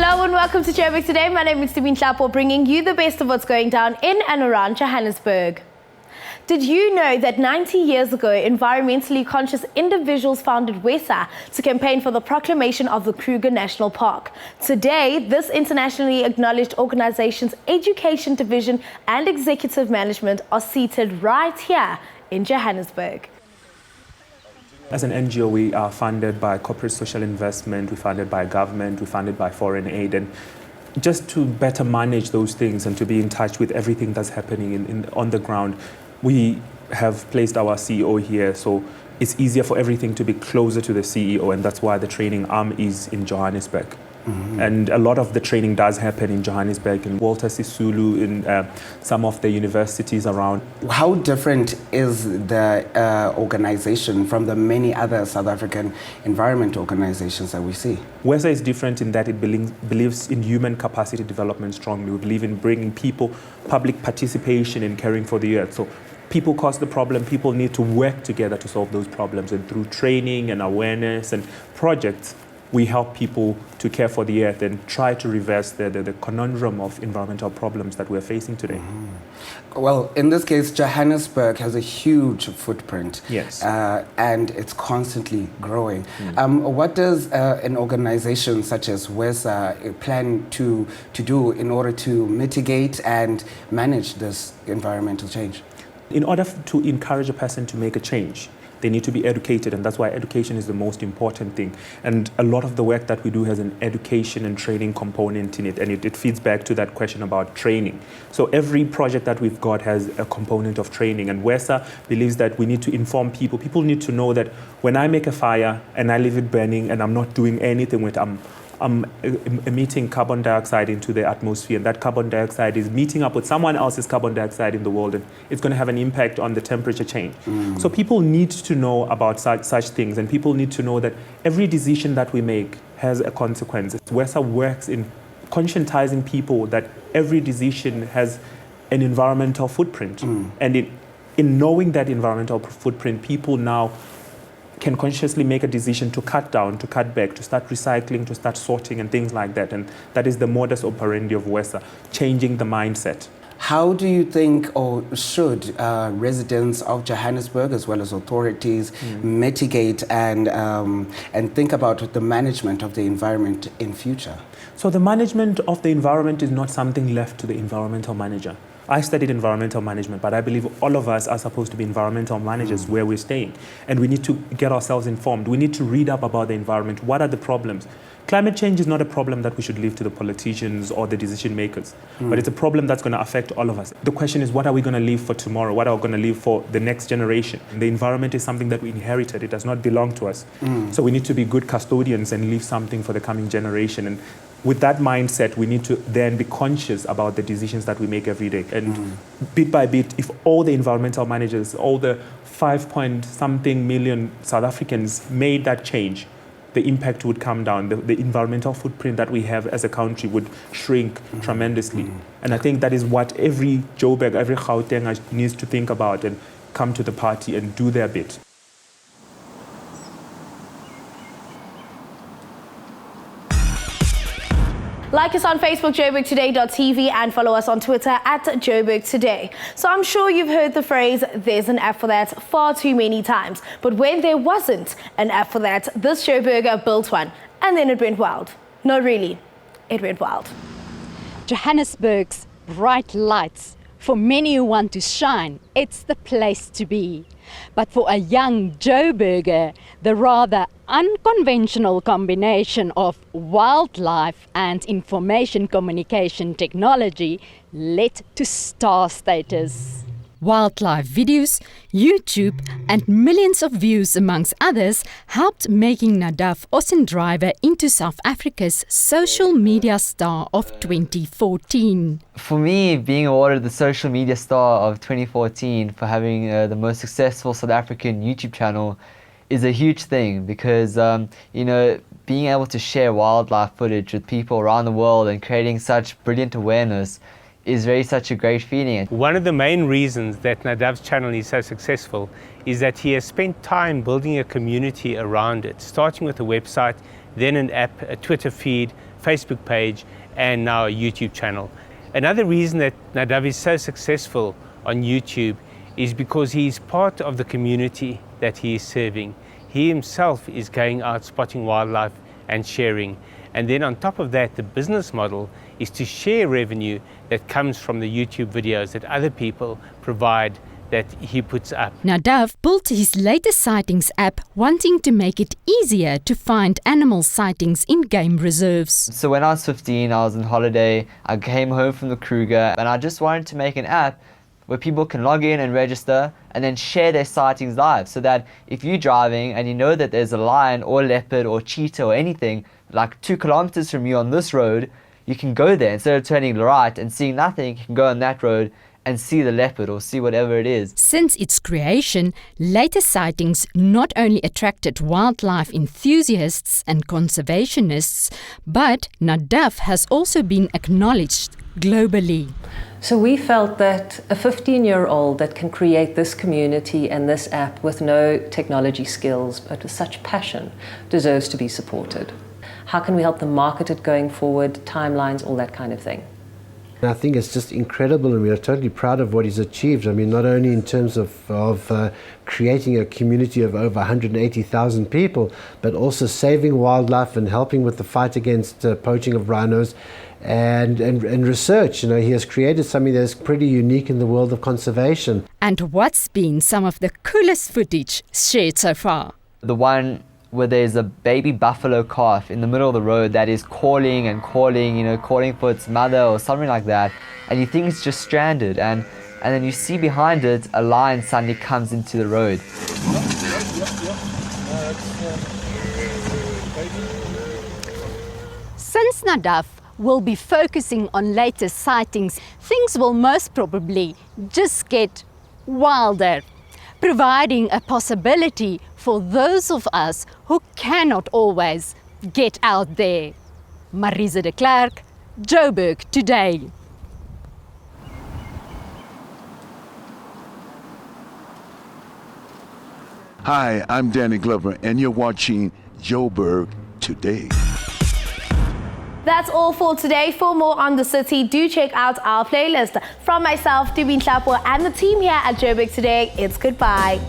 Hello and welcome to Joburg Today. My name is Tabin Chapo, bringing you the best of what's going down in and around Johannesburg. Did you know that 90 years ago, environmentally conscious individuals founded WESA to campaign for the proclamation of the Kruger National Park? Today, this internationally acknowledged organization's education division and executive management are seated right here in Johannesburg. As an NGO, we are funded by corporate social investment, we're funded by government, we're funded by foreign aid, and just to better manage those things and to be in touch with everything that's happening on the ground, we have placed our CEO here, so it's easier for everything to be closer to the CEO, and that's why the training arm is in Johannesburg. Mm-hmm. And a lot of the training does happen in Johannesburg, in Walter Sisulu, in some of the universities around. How different is the organization from the many other South African environment organizations that we see? WESA is different in that it believes in human capacity development strongly. We believe in bringing people, public participation in caring for the earth. So people cause the problem, people need to work together to solve those problems. And through training and awareness and projects, we help people to care for the earth and try to reverse the conundrum of environmental problems that we're facing today. Mm-hmm. Well, in this case, Johannesburg has a huge footprint. Yes. And it's constantly growing. What does an organization such as WESA plan to do in order to mitigate and manage this environmental change? In order to encourage a person to make a change, they need to be educated, and that's why education is the most important thing. And a lot of the work that we do has an education and training component in it, and it feeds back to that question about training. So every project that we've got has a component of training, and WESA believes that we need to inform people. People need to know that when I make a fire and I leave it burning and I'm not doing anything with it, I'm emitting carbon dioxide into the atmosphere, and that carbon dioxide is meeting up with someone else's carbon dioxide in the world, and it's going to have an impact on the temperature change. So people need to know about such things, and people need to know that every decision that we make has a consequence. WESA works in conscientizing people that every decision has an environmental footprint. And in knowing that environmental footprint, people now can consciously make a decision to cut down, to cut back, to start recycling, to start sorting and things like that. And that is the modus operandi of WESA, changing the mindset. How do you think, or should residents of Johannesburg as well as authorities mitigate and think about the management of the environment in future? So the management of the environment is not something left to the environmental manager. I studied environmental management, but I believe all of us are supposed to be environmental managers where we're staying. And we need to get ourselves informed. We need to read up about the environment. What are the problems? Climate change is not a problem that we should leave to the politicians or the decision makers, but it's a problem that's going to affect all of us. The question is, what are we going to leave for tomorrow? What are we going to leave for the next generation? The environment is something that we inherited. It does not belong to us. So we need to be good custodians and leave something for the coming generation. And with that mindset, we need to then be conscious about the decisions that we make every day. And bit by bit, if all the environmental managers, all the 5-point-something million South Africans made that change, the impact would come down. The environmental footprint that we have as a country would shrink tremendously. And I think that is what every Joburg, every Gauteng needs to think about and come to the party and do their bit. Like us on Facebook, joburgtoday.tv, and follow us on Twitter at Joburg Today. So I'm sure you've heard the phrase, there's an app for that, far too many times. But when there wasn't an app for that, this Joburger built one. And then it went wild. No, really, it went wild. Johannesburg's bright lights. For many who want to shine, it's the place to be. But for a young Joburger, the rather unconventional combination of wildlife and information communication technology led to star status. Wildlife videos, YouTube and millions of views amongst others helped making Nadav Ossendryver into South Africa's social media star of 2014. For me, being awarded the social media star of 2014 for having the most successful South African YouTube channel is a huge thing because, being able to share wildlife footage with people around the world and creating such brilliant awareness is really such a great feeling. One of the main reasons that Nadav's channel is so successful is that he has spent time building a community around it, starting with a website, then an app, a Twitter feed, Facebook page, and now a YouTube channel. Another reason that Nadav is so successful on YouTube is because he's part of the community that he is serving. He himself is going out spotting wildlife and sharing. And then on top of that, the business model is to share revenue that comes from the YouTube videos that other people provide that he puts up. Nadav built his latest sightings app wanting to make it easier to find animal sightings in game reserves. So when I was 15, I was on holiday, I came home from the Kruger, and I just wanted to make an app where people can log in and register and then share their sightings live, so that if you're driving and you know that there's a lion or leopard or cheetah or anything like 2 kilometers from you on this road, you can go there. Instead of turning right and seeing nothing, you can go on that road and see the leopard or see whatever it is. Since its creation, latest sightings not only attracted wildlife enthusiasts and conservationists, but Nadav has also been acknowledged globally. So we felt that a 15-year-old that can create this community and this app with no technology skills but with such passion deserves to be supported. How can we help them market it going forward, timelines, all that kind of thing? I think it's just incredible, and we are totally proud of what he's achieved. I mean, not only in terms of creating a community of over 180,000 people, but also saving wildlife and helping with the fight against poaching of rhinos and research. You know, he has created something that's pretty unique in the world of conservation. And what's been some of the coolest footage shared so far? The one where there's a baby buffalo calf in the middle of the road that is calling and calling, you know, calling for its mother or something like that, and you think it's just stranded, and then you see behind it a lion suddenly comes into the road. Since Nadav will be focusing on latest sightings, things will most probably just get wilder, providing a possibility for those of us who cannot always get out there. Marisa de Klerk, Joburg Today. Hi, I'm Danny Glover, and you're watching Joburg Today. That's all for today. For more on the city, do check out our playlist. From myself, Dubin Chapo, and the team here at Joburg Today, it's goodbye.